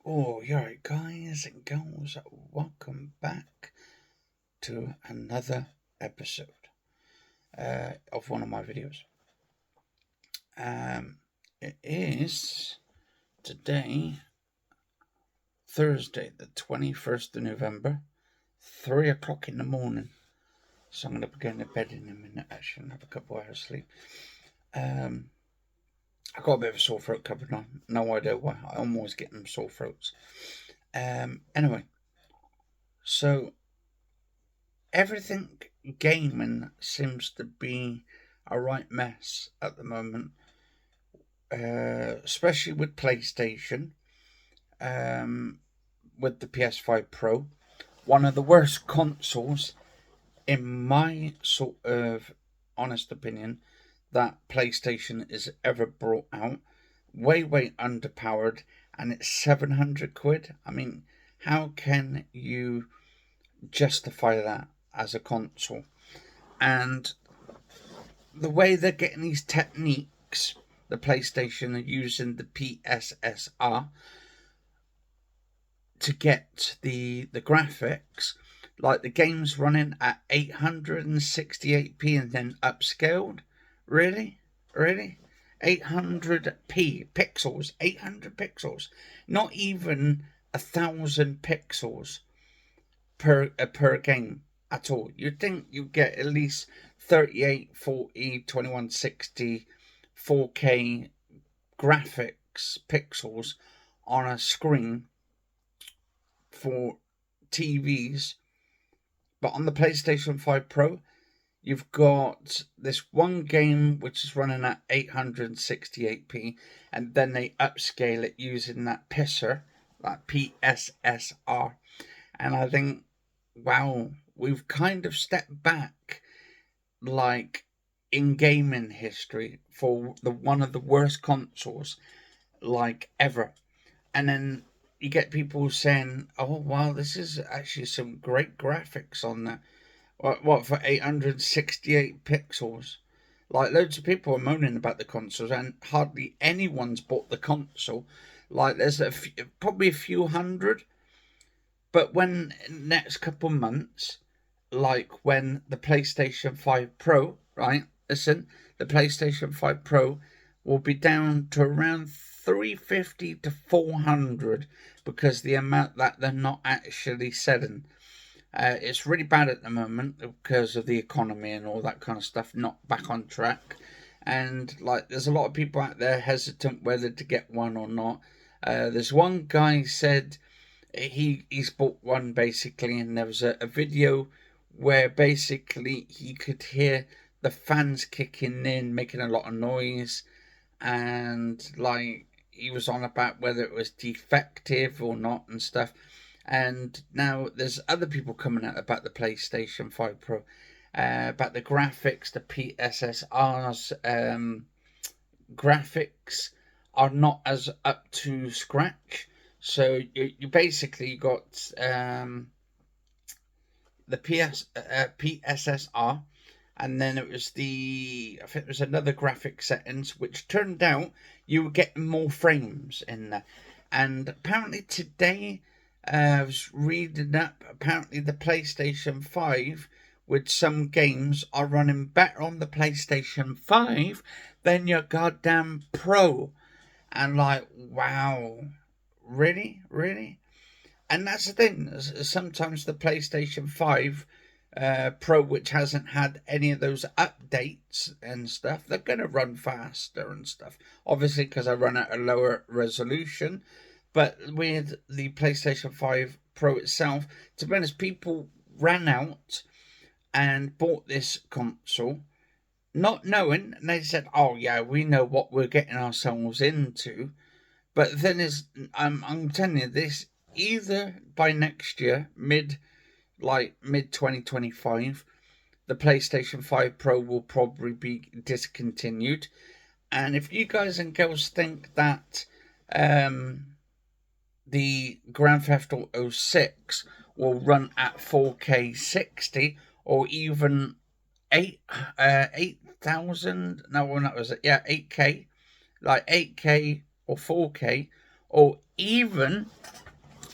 Oh, you're right, guys and girls. Welcome back to another episode of one of my videos. It is today, Thursday, the 21st of November, 3 o'clock in the morning. So I'm going to be going to bed in a minute, actually, and have a couple hours sleep. I got a bit of a sore throat coming on. No idea why. I'm always getting sore throats. Anyway, so everything gaming seems to be a right mess at the moment, especially with PlayStation, with the PS5 Pro. One of the worst consoles, in my sort of honest opinion, that PlayStation is ever brought out. Way underpowered, and it's 700 quid. I mean, how can you justify that as a console? And the way they're getting these techniques, the PlayStation are using the PSSR to get the graphics, like the game's running at 868p and then upscaled. Really? 800p pixels, 800 pixels, not even 1,000 pixels per game at all. You'd think you'd get at least 38, 40, 2160, 4K graphics pixels on a screen for TVs. But on the PlayStation 5 Pro, you've got this one game which is running at 868p, and then they upscale it using that that PSSR. And I think, wow, we've kind of stepped back, like, in gaming history for the one of the worst consoles, like, ever. And then you get people saying, "Oh, wow, this is actually some great graphics on there." What for 868 pixels? Like, loads of people are moaning about the consoles, and hardly anyone's bought the console. Like, there's probably a few hundred. But when next couple months, like when the PlayStation 5 Pro, right? Listen, the PlayStation 5 Pro will be down to around 350 to 400 because the amount that they're not actually selling. It's really bad at the moment because of the economy and all that kind of stuff, not back on track. And like, there's a lot of people out there hesitant whether to get one or not. There's one guy said he's bought one basically, and there was a video where basically he could hear the fans kicking in, making a lot of noise, and like he was on about whether it was defective or not and stuff. And now there's other people coming out about the PlayStation 5 Pro, about the graphics, the PSSR's graphics are not as up to scratch. So you basically got the PSSR, and then it was I think it was another graphic settings, which turned out you were getting more frames in there. And apparently today, I was reading up, apparently the PlayStation 5 with some games are running better on the PlayStation 5 than your goddamn Pro. And like, wow, really? And that's the thing. Sometimes the PlayStation 5 Pro, which hasn't had any of those updates and stuff, they're going to run faster and stuff. Obviously, because I run at a lower resolution. But with the PlayStation 5 Pro itself, to be honest, people ran out and bought this console not knowing, and they said, "Oh yeah, we know what we're getting ourselves into." But the thing is, I'm telling you this, either by next year, mid 2025, the PlayStation 5 Pro will probably be discontinued. And if you guys and girls think that the Grand Theft Auto 6 will run at 4K 60, or even 8,000, no, well, that was it, yeah, 8K, like 8K or 4K, or even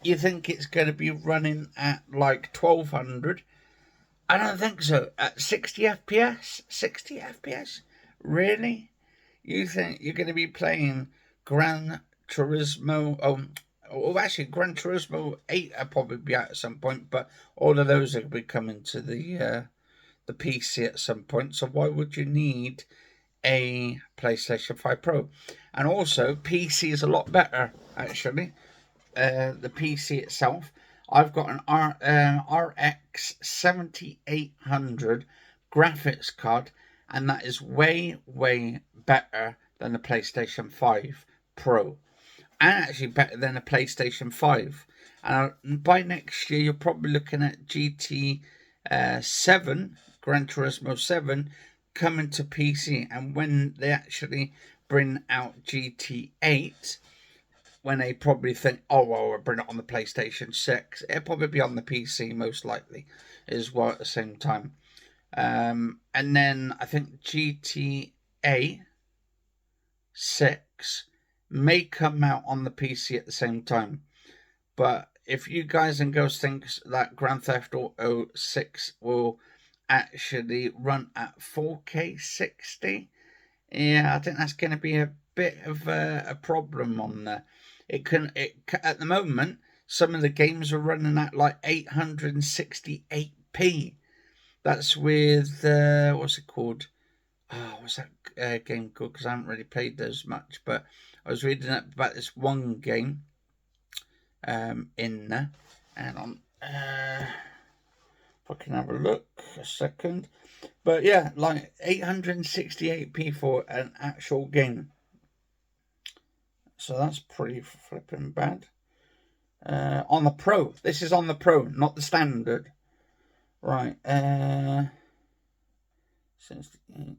you think it's going to be running at like 1200. I don't think so. At 60 FPS? 60 FPS? Really? You think you're going to be playing Gran Turismo? Actually, Gran Turismo 8 will probably be out at some point, but all of those will be coming to the PC at some point. So why would you need a PlayStation 5 Pro? And also, PC is a lot better, actually. The PC itself. I've got an RX 7800 graphics card, and that is way, way better than the PlayStation 5 Pro, and actually better than the PlayStation 5. And by next year, you're probably looking at GT 7, Gran Turismo 7, coming to PC. And when they actually bring out GT 8, when they probably think, oh, well, we'll bring it on the PlayStation 6. It'll probably be on the PC, most likely, as well at the same time. And then I think GTA 6 may come out on the PC at the same time. But if you guys and girls think that Grand Theft Auto 6 will actually run at 4K 60, yeah, I think that's going to be a bit of a problem on there. At the moment, some of the games are running at like 868p. That's with what's it called? Oh, what's that game called? Because I haven't really played those much, but I was reading about this one game in there, and if I can have a look a second. But yeah, like 868p for an actual game. So that's pretty flipping bad. On the Pro. This is on the Pro, not the standard. Right. 68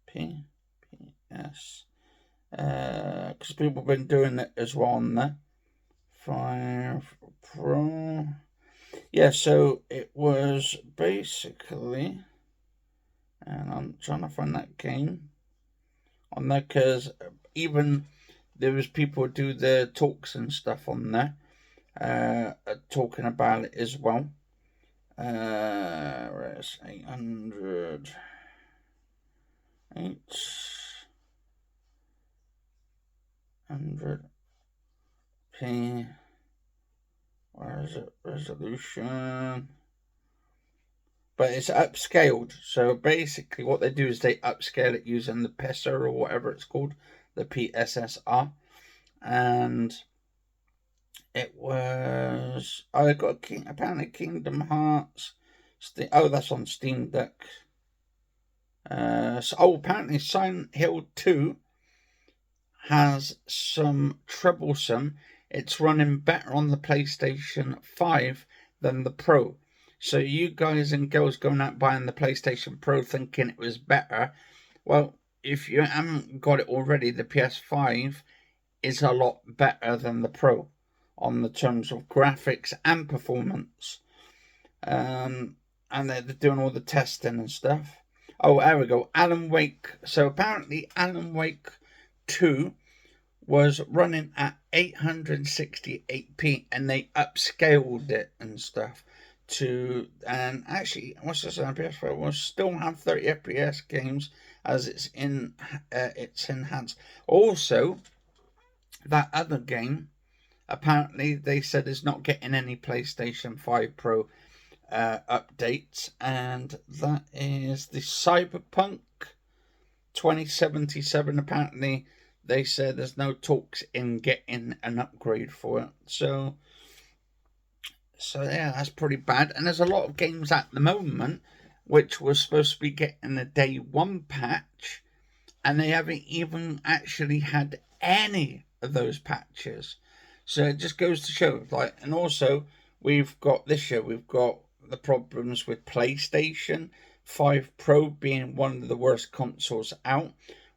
PPS. Because people have been doing it as well on there. 5 Pro. Yeah, so it was basically, and I'm trying to find that game on there, because even there was people who do the talks and stuff on there, talking about it as well. Where's 800? 800p. Where is it? Resolution. But it's upscaled. So basically what they do is they upscale it using the PESA or whatever it's called, the PSSR. And it was, I got apparently Kingdom Hearts. That's on Steam Deck. Apparently Silent Hill 2 has some troublesome. It's running better on the PlayStation 5 than the Pro. So you guys and girls going out buying the PlayStation Pro thinking it was better, well, if you haven't got it already, the PS5 is a lot better than the Pro on the terms of graphics and performance. And they're doing all the testing and stuff. Oh, there we go. Alan Wake. So apparently Alan Wake 2 was running at 868p, and they upscaled it and stuff to, and actually, what's this on PS4? Will still have 30 FPS games as it's enhanced. Also, that other game, apparently they said is not getting any PlayStation 5 Pro updates, and that is the Cyberpunk 2077. Apparently they said there's no talks in getting an upgrade for it. So yeah, that's pretty bad. And there's a lot of games at the moment which were supposed to be getting a day one patch, and they haven't even actually had any of those patches. So it just goes to show, like, and also we've got this year, we've got the problems with PlayStation 5 Pro being one of the worst consoles out.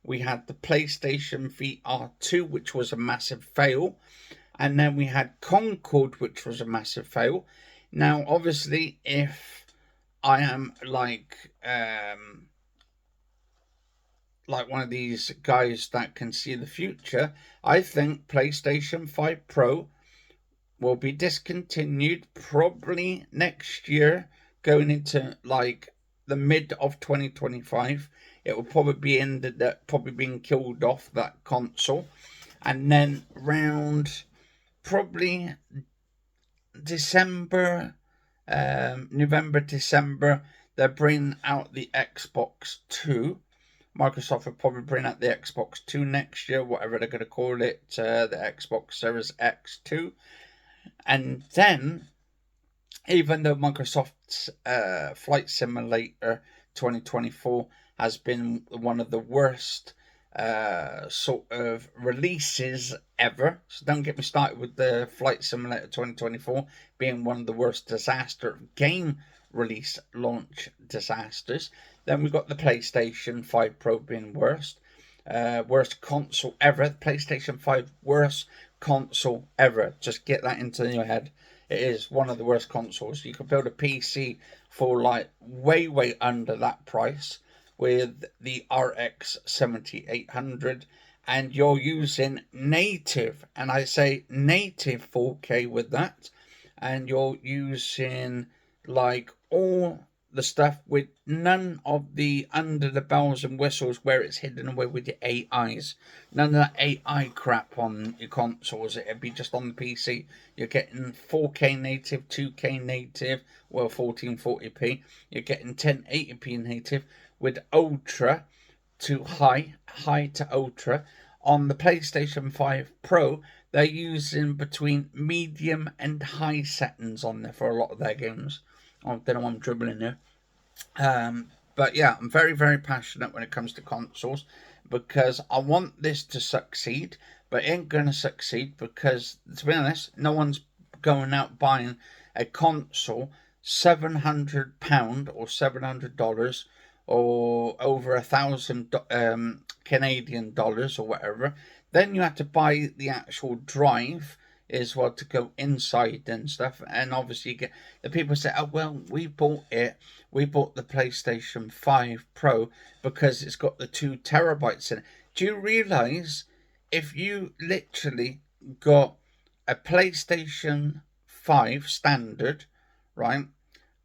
We had the PlayStation VR 2, which was a massive fail. And then we had Concord, which was a massive fail. Now, obviously, if I am like, like one of these guys that can see the future, I think PlayStation 5 Pro will be discontinued probably next year, going into like the mid of 2025. It will probably be ended, that probably being killed off, that console, and then around probably December, November, December, they're bringing out the Xbox 2. Microsoft will probably bring out the Xbox 2 next year, whatever they're going to call it, the Xbox Series X2. And then, even though Microsoft's Flight Simulator 2024 has been one of the worst sort of releases ever, so don't get me started with the Flight Simulator 2024 being one of the worst disaster game release launch disasters. Then we've got the PlayStation 5 Pro being worst. Worst console ever. The PlayStation 5 worst console ever. Just get that into your head. It is one of the worst consoles. You could build a PC for like way under that price with the RX 7800, and you're using native, and I say native 4K with that, and you're using like all the stuff with none of the under the bells and whistles where it's hidden away with your AIs. None of that AI crap on your consoles. It'd be just on the PC. You're getting 4K native, 2K native, well 1440p. You're getting 1080p native with ultra to high to ultra. On the PlayStation 5 Pro, they're using between medium and high settings on there for a lot of their games. I don't know why I'm dribbling here. But yeah, I'm very passionate when it comes to consoles, because I want this to succeed, but it ain't going to succeed because, to be honest, no one's going out buying a console £700 or $700 or over $1,000 Canadian dollars or whatever. Then you have to buy the actual drive as well to go inside and stuff. And obviously, you get the people say, "Oh well, we bought it. We bought the PlayStation 5 Pro because it's got the 2 terabytes in it." Do you realize if you literally got a PlayStation 5 standard, right?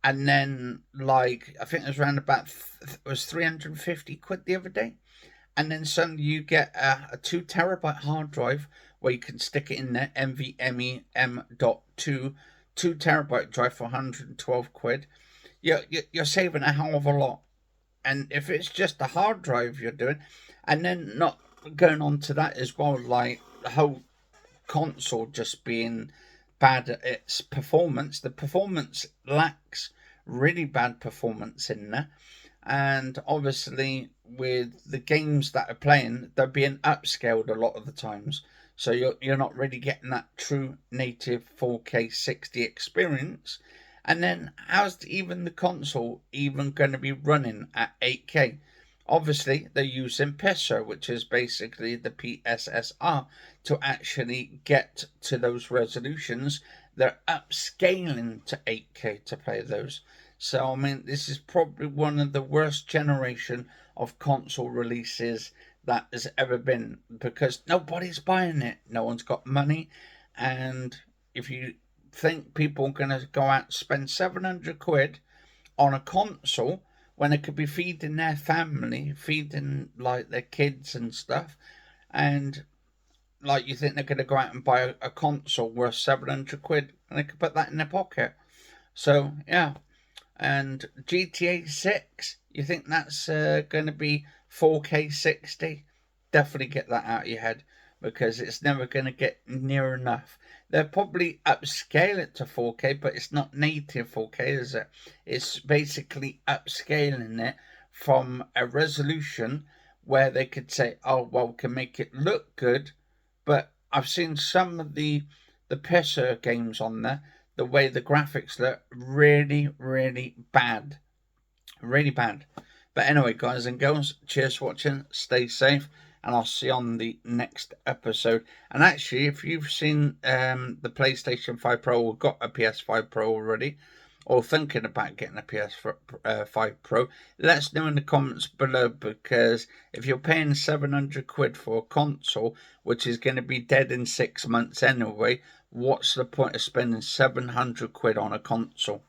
And then, like, I think it was around about it was 350 quid the other day. And then suddenly you get a 2 terabyte hard drive where you can stick it in there, NVMe M.2, 2 terabyte drive for 112 quid. You're saving a hell of a lot. And if it's just a hard drive you're doing, and then not going on to that as well, like the whole console just being bad at its performance. The performance lacks really bad performance in there. And obviously, with the games that are playing, they're being upscaled a lot of the times. So you're not really getting that true native 4K 60 experience. And then how's even the console even going to be running at 8K? Obviously, they're using PISR, which is basically the PSSR, to actually get to those resolutions. They're upscaling to 8K to play those. So, I mean, this is probably one of the worst generation of console releases that has ever been, because nobody's buying it. No one's got money. And if you think people are going to go out and spend 700 quid on a console when they could be feeding their family, feeding like their kids and stuff, and like you think they're going to go out and buy a console worth 700 quid and they could put that in their pocket. So, yeah. And GTA 6, you think that's going to be 4K 60? Definitely get that out of your head, because it's never going to get near enough. They'll probably upscale it to 4K, but it's not native 4K, is it? It's basically upscaling it from a resolution where they could say, "Oh, well, we can make it look good," but I've seen some of the pisser games on there, the way the graphics look, really bad. Really bad. But anyway, guys and girls, cheers for watching. Stay safe, and I'll see you on the next episode. And actually, if you've seen the PlayStation 5 Pro or got a PS5 Pro already, or thinking about getting a PS5 Pro, let us know in the comments below, because if you're paying 700 quid for a console, which is going to be dead in 6 months anyway, what's the point of spending 700 quid on a console?